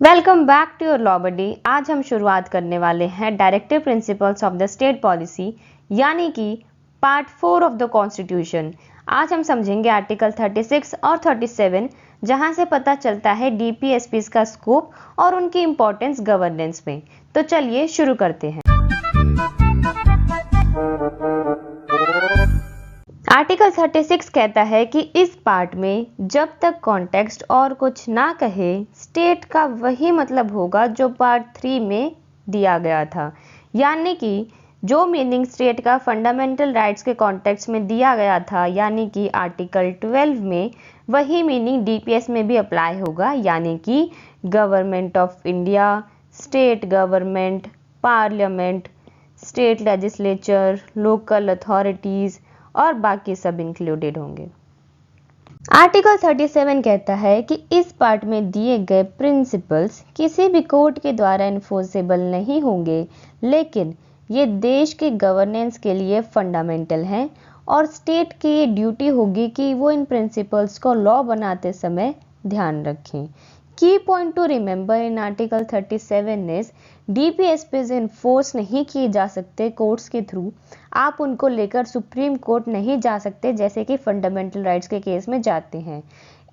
Welcome back to your law buddy. आज हम शुरुआत करने वाले हैं directive principles of the state policy यानी कि पार्ट 4 ऑफ द कॉन्स्टिट्यूशन। आज हम समझेंगे आर्टिकल 36 और 37 जहां से पता चलता है डीपीएसपीज का स्कोप और उनकी इंपॉर्टेंस गवर्नेंस में। तो चलिए शुरू करते हैं। आर्टिकल 36 कहता है कि इस पार्ट में जब तक कॉन्टेक्स्ट और कुछ ना कहे स्टेट का वही मतलब होगा जो पार्ट 3 में दिया गया था, यानी कि जो मीनिंग स्टेट का फंडामेंटल राइट्स के कॉन्टेक्स्ट में दिया गया था यानी कि आर्टिकल 12 में, वही मीनिंग डीपीएस में भी अप्लाई होगा, यानी कि government of India, state government, parliament, state legislature, local authorities और बाकी सब इंक्लूडेड होंगे। आर्टिकल 37 कहता है कि इस पार्ट में दिए गए प्रिंसिपल्स किसी भी कोर्ट के द्वारा इन्फोर्सेबल नहीं होंगे, लेकिन ये देश के गवर्नेंस के लिए फंडामेंटल हैं और स्टेट की ये ड्यूटी होगी कि वो इन प्रिंसिपल्स को लॉ बनाते समय ध्यान रखें। की point two remember in article 37 is DPSPs enforce नहीं किए जा सकते कोर्ट्स के थ्रू। आप उनको लेकर सुप्रीम कोर्ट नहीं जा सकते जैसे कि फंडामेंटल राइट्स के केस में जाते हैं।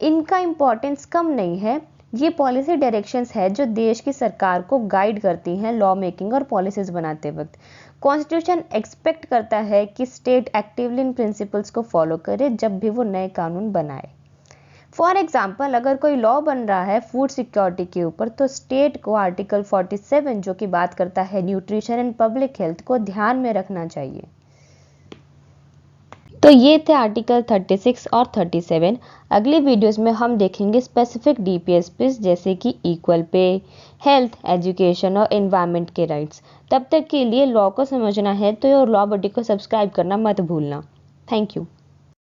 इनका इम्पोर्टेंस कम नहीं है, ये पॉलिसी डायरेक्शंस है जो देश की सरकार को गाइड करती हैं लॉ मेकिंग और पॉलिसीज बनाते वक्त। कॉन्स्टिट्यूशन एक्सपेक्ट करता है कि स्टेट एक्टिवली इन प्रिंसिपल्स को फॉलो करे जब भी वो नए कानून बनाए। फॉर एग्जाम्पल, अगर कोई लॉ बन रहा है फूड सिक्योरिटी के ऊपर तो स्टेट को आर्टिकल 47 जो कि बात करता है न्यूट्रिशन एंड पब्लिक हेल्थ को ध्यान में रखना चाहिए। तो ये थे आर्टिकल 36 और 37। अगली वीडियोस में हम देखेंगे स्पेसिफिक डीपीएसपीज जैसे कि इक्वल पे, हेल्थ, एजुकेशन और एनवायरनमेंट के राइट्स। तब तक के लिए लॉ को समझना है तो योर लॉ बडी को सब्सक्राइब करना मत भूलना। Thank you.